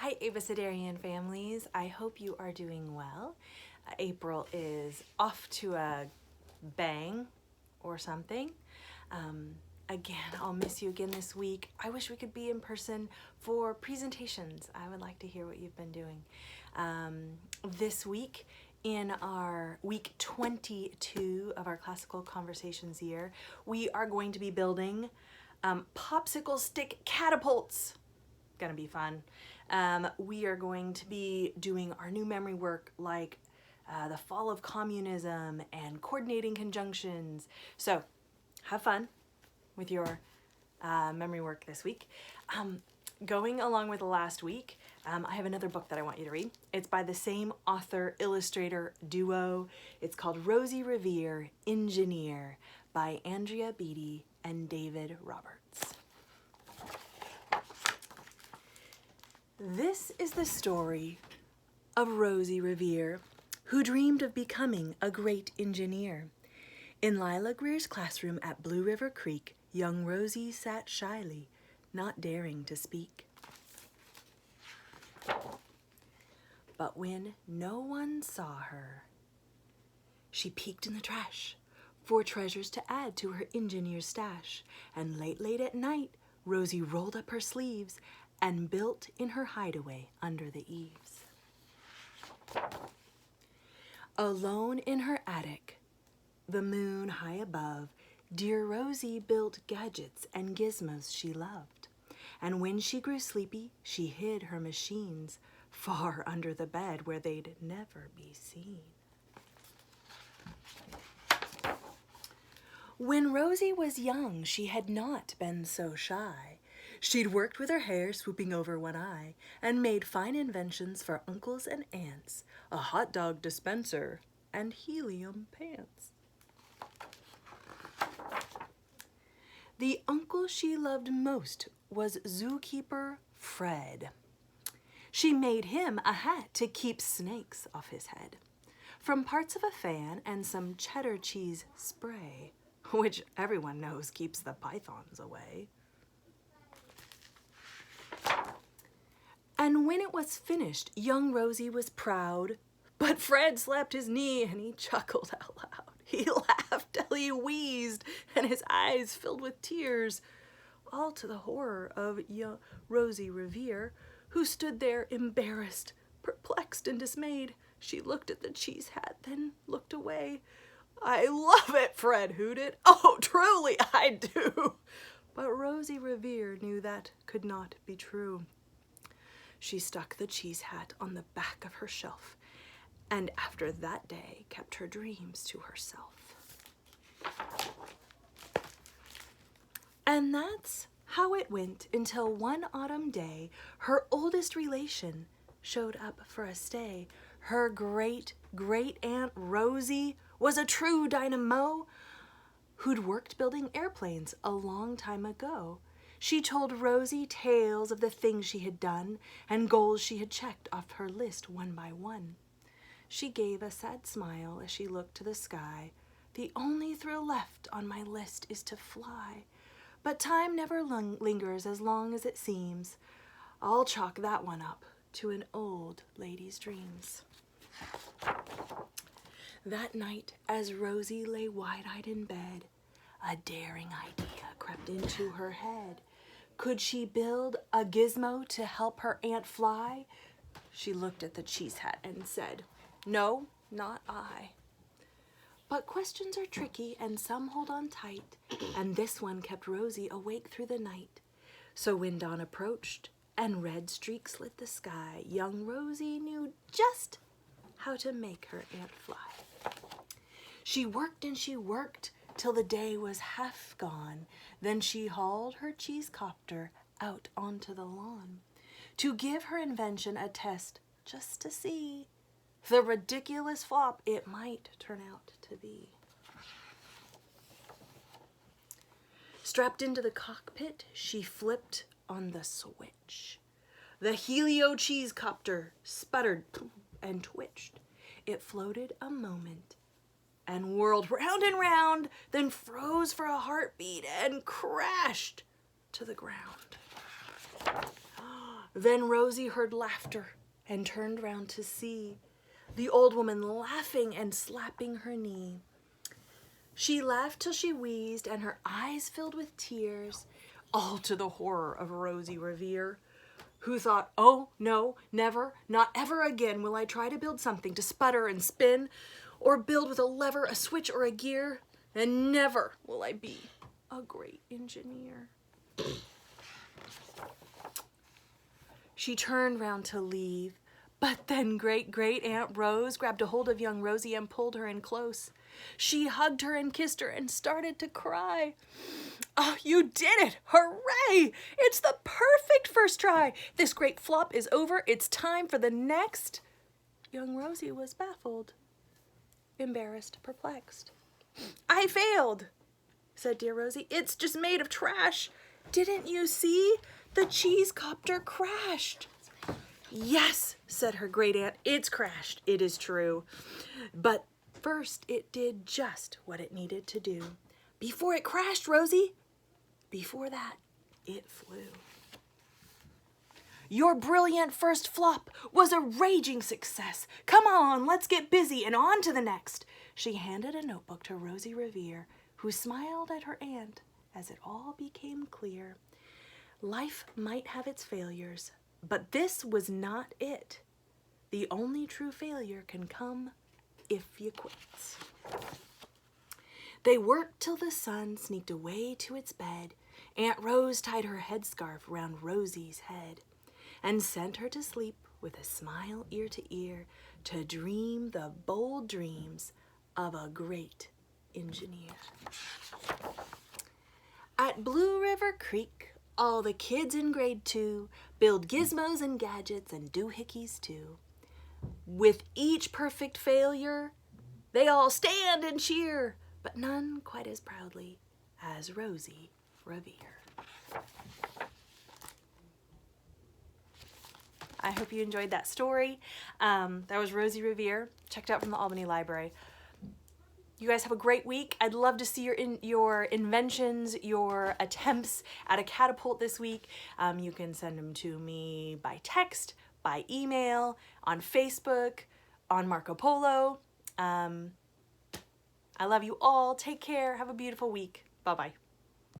Hi, Avicidarian families. I hope you are doing well. April is off to a bang or something. Again, I'll miss you again this week. I wish we could be in person for presentations. I would like to hear what you've been doing. This week, in our week 22 of our Classical Conversations year, we are going to be building popsicle stick catapults. Gonna be fun. We are going to be doing our new memory work like the fall of communism and coordinating conjunctions. So have fun with your memory work this week. Going along with the last week, I have another book that I want you to read. It's by the same author illustrator duo. It's called Rosie Revere, Engineer by Andrea Beatty and David Roberts. This is the story of Rosie Revere, who dreamed of becoming a great engineer. In Lila Greer's classroom at Blue River Creek, young Rosie sat shyly, not daring to speak. But when no one saw her, she peeked in the trash for treasures to add to her engineer stash. And late at night, Rosie rolled up her sleeves and built in her hideaway under the eaves. Alone in her attic, the moon high above, dear Rosie built gadgets and gizmos she loved. And when she grew sleepy, she hid her machines far under the bed where they'd never be seen. When Rosie was young, she had not been so shy. She'd worked with her hair swooping over one eye and made fine inventions for uncles and aunts, a hot dog dispenser and helium pants. The uncle she loved most was zookeeper Fred. She made him a hat to keep snakes off his head, from parts of a fan and some cheddar cheese spray, which everyone knows keeps the pythons away. And when it was finished, young Rosie was proud, but Fred slapped his knee and he chuckled out loud. He laughed till he wheezed and his eyes filled with tears, all to the horror of young Rosie Revere, who stood there embarrassed, perplexed, and dismayed. She looked at the cheese hat, then looked away. "I love it," Fred hooted. "Oh, truly I do." But Rosie Revere knew that could not be true. She stuck the cheese hat on the back of her shelf, and after that day kept her dreams to herself. And that's how it went until one autumn day, her oldest relation showed up for a stay. Her great-great-aunt Rosie was a true dynamo who'd worked building airplanes a long time ago. She told Rosie tales of the things she had done and goals she had checked off her list one by one. She gave a sad smile as she looked to the sky. "The only thrill left on my list is to fly. But time never lingers as long as it seems. I'll chalk that one up to an old lady's dreams." That night, as Rosie lay wide-eyed in bed, a daring idea crept into her head. Could she build a gizmo to help her aunt fly? She looked at the cheese hat and said, "No, not I." But questions are tricky and some hold on tight, and this one kept Rosie awake through the night. So when dawn approached and red streaks lit the sky, young Rosie knew just how to make her aunt fly. She worked and she worked till the day was half gone. Then she hauled her cheese copter out onto the lawn to give her invention a test, just to see the ridiculous flop it might turn out to be. Strapped into the cockpit, she flipped on the switch. The helio cheese copter sputtered and twitched. It floated a moment and whirled round and round, then froze for a heartbeat and crashed to the ground. Then Rosie heard laughter and turned round to see the old woman laughing and slapping her knee. She laughed till she wheezed and her eyes filled with tears, all to the horror of Rosie Revere, who thought, oh no, never, not ever again will I try to build something to sputter and spin, or build with a lever, a switch, or a gear, and never will I be a great engineer. She turned round to leave, but then great Aunt Rose grabbed a hold of young Rosie and pulled her in close. She hugged her and kissed her and started to cry. Oh, you did it! Hooray! It's the perfect first try. This great flop is over. It's time for the next. Young Rosie was baffled, embarrassed, perplexed. I failed, said dear Rosie. It's just made of trash. Didn't you see? The cheese copter crashed. Yes, said her great aunt, it's crashed, it is true. But first it did just what it needed to do. Before it crashed, Rosie, before that, it flew. Your brilliant first flop was a raging success. Come on, let's get busy and on to the next. She handed a notebook to Rosie Revere, who smiled at her aunt as it all became clear. Life might have its failures, but this was not it. The only true failure can come if you quit. They worked till the sun sneaked away to its bed. Aunt Rose tied her headscarf round Rosie's head and sent her to sleep with a smile ear to ear to dream the bold dreams of a great engineer. At Blue River Creek, all the kids in grade 2 build gizmos and gadgets and doohickeys too. With each perfect failure, they all stand and cheer, but none quite as proudly as Rosie Revere. I hope you enjoyed that story. That was Rosie Revere, checked out from the Albany Library. You guys have a great week. I'd love to see your inventions, your attempts at a catapult this week. You can send them to me by text, by email, on Facebook, on Marco Polo. I love you all. Take care. Have a beautiful week. Bye-bye.